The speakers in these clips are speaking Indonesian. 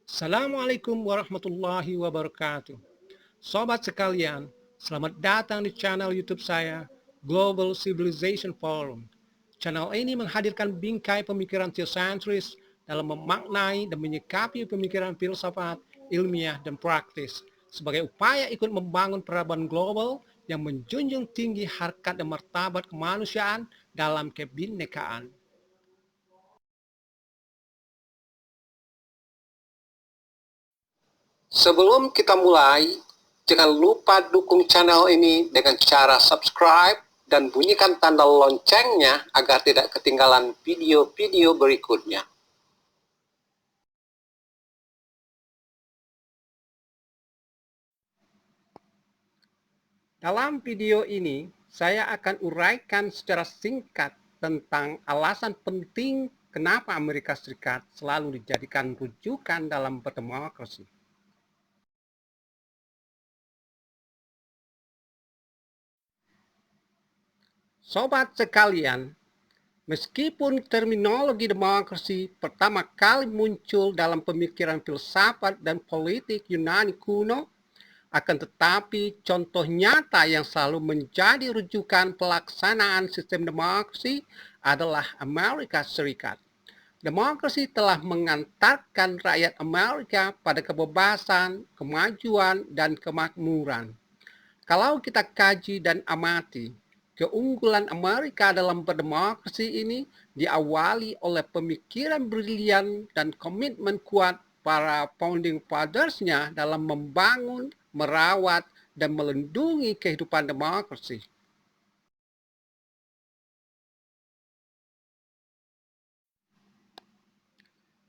Assalamualaikum warahmatullahi wabarakatuh. Sobat sekalian, selamat datang di channel YouTube saya, Global Civilization Forum. Channel ini menghadirkan bingkai pemikiran teosentris dalam memaknai dan menyikapi pemikiran filsafat, ilmiah, dan praktis sebagai upaya ikut membangun peradaban global yang menjunjung tinggi harkat dan martabat kemanusiaan dalam kebinekaan. Sebelum kita mulai, jangan lupa dukung channel ini dengan cara subscribe dan bunyikan tanda loncengnya agar tidak ketinggalan video-video berikutnya. Dalam video ini, saya akan uraikan secara singkat tentang alasan penting kenapa Amerika Serikat selalu dijadikan rujukan dalam berdemokrasi. Sobat sekalian, meskipun terminologi demokrasi pertama kali muncul dalam pemikiran filsafat dan politik Yunani kuno, akan tetapi contoh nyata yang selalu menjadi rujukan pelaksanaan sistem demokrasi adalah Amerika Serikat. Demokrasi telah mengantarkan rakyat Amerika pada kebebasan, kemajuan, dan kemakmuran. Kalau kita kaji dan amati, keunggulan Amerika dalam berdemokrasi ini diawali oleh pemikiran brilian dan komitmen kuat para founding fathers-nya dalam membangun, merawat, dan melindungi kehidupan demokrasi.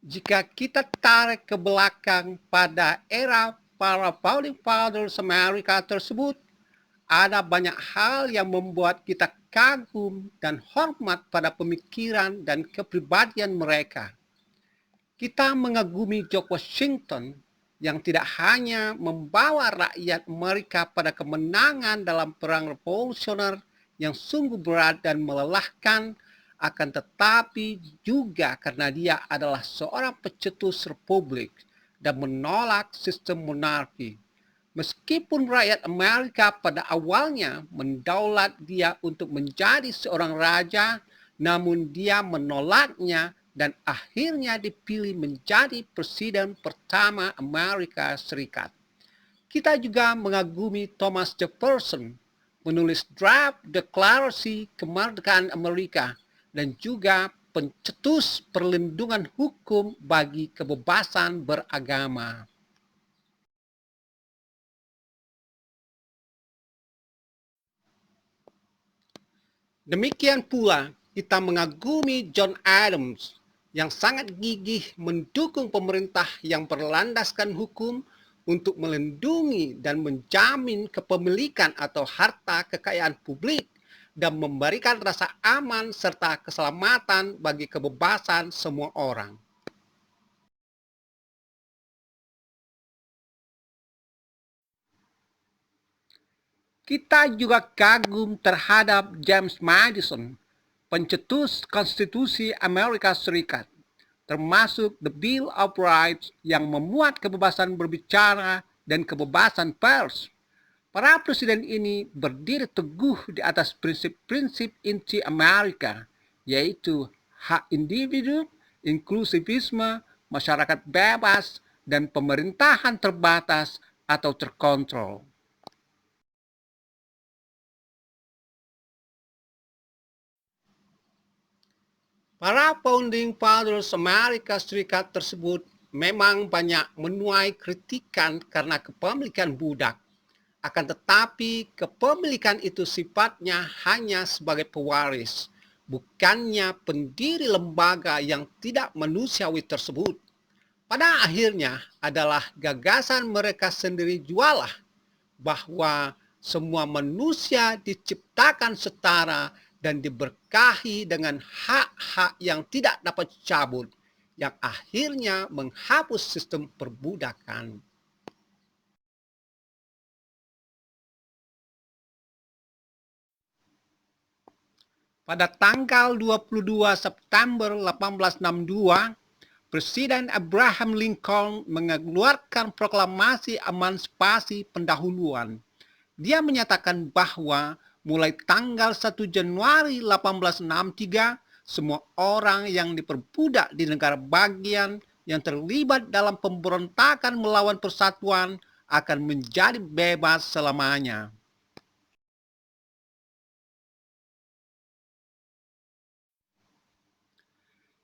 Jika kita tarik ke belakang pada era para founding fathers Amerika tersebut, ada banyak hal yang membuat kita kagum dan hormat pada pemikiran dan kepribadian mereka. Kita mengagumi George Washington yang tidak hanya membawa rakyat Amerika pada kemenangan dalam perang revolusioner yang sungguh berat dan melelahkan, akan tetapi juga karena dia adalah seorang pencetus republik dan menolak sistem monarki. Meskipun rakyat Amerika pada awalnya mendaulat dia untuk menjadi seorang raja, namun dia menolaknya dan akhirnya dipilih menjadi presiden pertama Amerika Serikat. Kita juga mengagumi Thomas Jefferson, penulis draft deklarasi kemerdekaan Amerika, dan juga pencetus perlindungan hukum bagi kebebasan beragama. Demikian pula kita mengagumi John Adams yang sangat gigih mendukung pemerintah yang berlandaskan hukum untuk melindungi dan menjamin kepemilikan atau harta kekayaan publik dan memberikan rasa aman serta keselamatan bagi kebebasan semua orang. Kita juga kagum terhadap James Madison, pencetus konstitusi Amerika Serikat, termasuk The Bill of Rights yang memuat kebebasan berbicara dan kebebasan pers. Para presiden ini berdiri teguh di atas prinsip-prinsip inti Amerika, yaitu hak individu, inklusivisme, masyarakat bebas, dan pemerintahan terbatas atau terkontrol. Para founding fathers Amerika Serikat tersebut memang banyak menuai kritikan karena kepemilikan budak. Akan tetapi kepemilikan itu sifatnya hanya sebagai pewaris, bukannya pendiri lembaga yang tidak manusiawi tersebut. Pada akhirnya adalah gagasan mereka sendiri jualah bahwa semua manusia diciptakan setara dan diberkahi dengan hak-hak yang tidak dapat dicabut, yang akhirnya menghapus sistem perbudakan. Pada tanggal 22 September 1862, Presiden Abraham Lincoln mengeluarkan proklamasi emansipasi pendahuluan. Dia menyatakan bahwa mulai tanggal 1 Januari 1863, semua orang yang diperbudak di negara bagian yang terlibat dalam pemberontakan melawan persatuan akan menjadi bebas selamanya.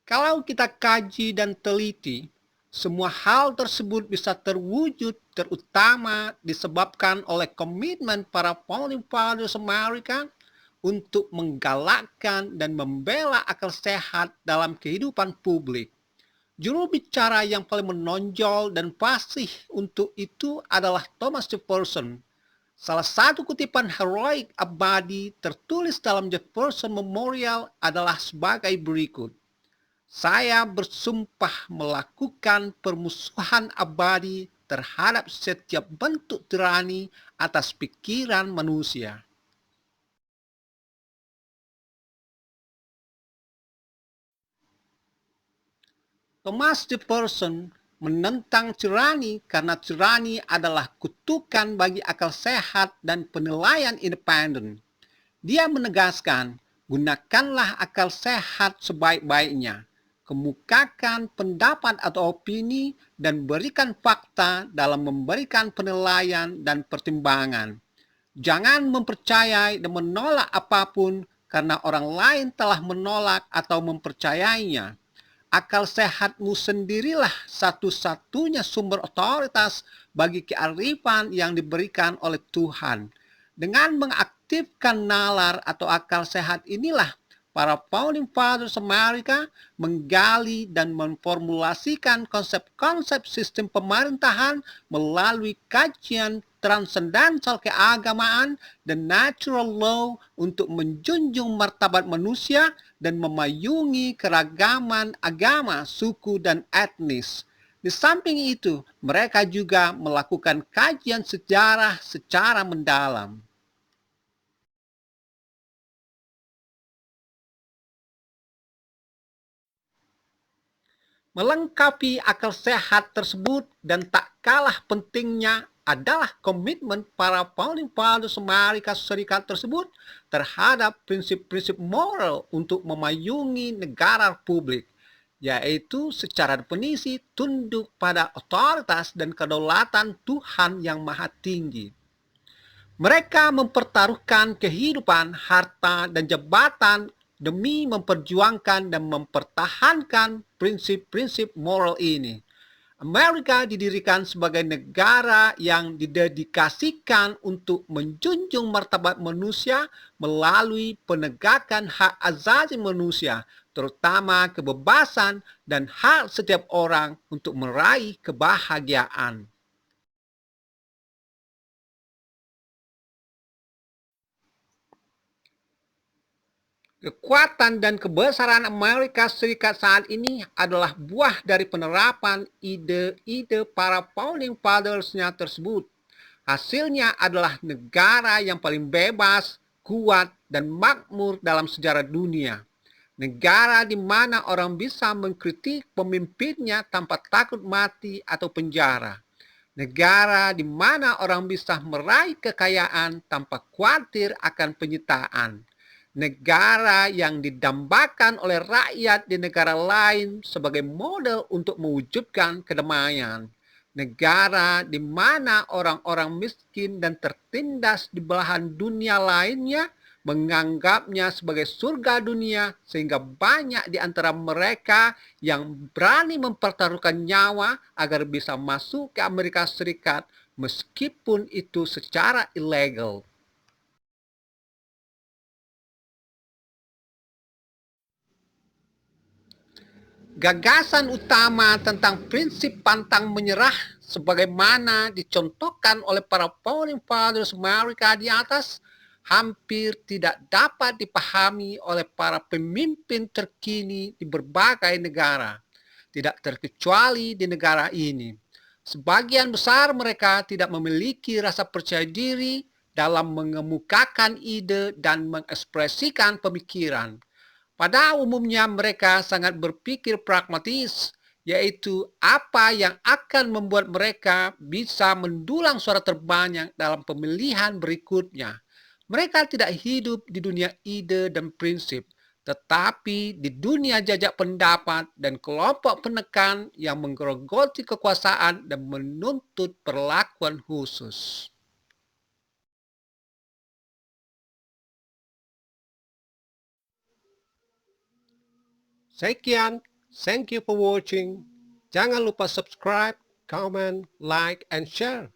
Kalau kita kaji dan teliti, semua hal tersebut bisa terwujud terutama disebabkan oleh komitmen para founding fathers Amerika untuk menggalakkan dan membela akal sehat dalam kehidupan publik. Juru bicara yang paling menonjol dan fasih untuk itu adalah Thomas Jefferson. Salah satu kutipan heroik abadi tertulis dalam Jefferson Memorial adalah sebagai berikut. Saya bersumpah melakukan permusuhan abadi terhadap setiap bentuk tirani atas pikiran manusia. Thomas Jefferson menentang tirani karena tirani adalah kutukan bagi akal sehat dan penilaian independen. Dia menegaskan, gunakanlah akal sehat sebaik-baiknya. Kemukakan pendapat atau opini dan berikan fakta dalam memberikan penilaian dan pertimbangan. Jangan mempercayai dan menolak apapun karena orang lain telah menolak atau mempercayainya. Akal sehatmu sendirilah satu-satunya sumber otoritas bagi kearifan yang diberikan oleh Tuhan. Dengan mengaktifkan nalar atau akal sehat inilah para founding fathers Amerika menggali dan memformulasikan konsep-konsep sistem pemerintahan melalui kajian transcendental keagamaan dan natural law untuk menjunjung martabat manusia dan memayungi keragaman agama, suku, dan etnis. Di samping itu, mereka juga melakukan kajian sejarah secara mendalam. Melengkapi akal sehat tersebut dan tak kalah pentingnya adalah komitmen para founding fathers Amerika Serikat tersebut terhadap prinsip-prinsip moral untuk memayungi negara republik, yaitu secara definisi tunduk pada otoritas dan kedaulatan Tuhan yang Maha Tinggi. Mereka mempertaruhkan kehidupan, harta, dan jabatan demi memperjuangkan dan mempertahankan prinsip-prinsip moral ini. Amerika didirikan sebagai negara yang didedikasikan untuk menjunjung martabat manusia melalui penegakan hak asasi manusia, terutama kebebasan dan hak setiap orang untuk meraih kebahagiaan. Kekuatan dan kebesaran Amerika Serikat saat ini adalah buah dari penerapan ide-ide para founding fathers-nya tersebut. Hasilnya adalah negara yang paling bebas, kuat, dan makmur dalam sejarah dunia. Negara di mana orang bisa mengkritik pemimpinnya tanpa takut mati atau penjara. Negara di mana orang bisa meraih kekayaan tanpa khawatir akan penyitaan. Negara yang didambakan oleh rakyat di negara lain sebagai model untuk mewujudkan kedamaian. Negara di mana orang-orang miskin dan tertindas di belahan dunia lainnya menganggapnya sebagai surga dunia, sehingga banyak di antara mereka yang berani mempertaruhkan nyawa agar bisa masuk ke Amerika Serikat meskipun itu secara ilegal. Gagasan utama tentang prinsip pantang menyerah sebagaimana dicontohkan oleh para founding fathers Amerika di atas hampir tidak dapat dipahami oleh para pemimpin terkini di berbagai negara, tidak terkecuali di negara ini. Sebagian besar mereka tidak memiliki rasa percaya diri dalam mengemukakan ide dan mengekspresikan pemikiran. Pada umumnya mereka sangat berpikir pragmatis, yaitu apa yang akan membuat mereka bisa mendulang suara terbanyak dalam pemilihan berikutnya. Mereka tidak hidup di dunia ide dan prinsip, tetapi di dunia jajak pendapat dan kelompok penekan yang menggerogoti kekuasaan dan menuntut perlakuan khusus. Sekian, thank you for watching. Jangan lupa subscribe, comment, like, and share.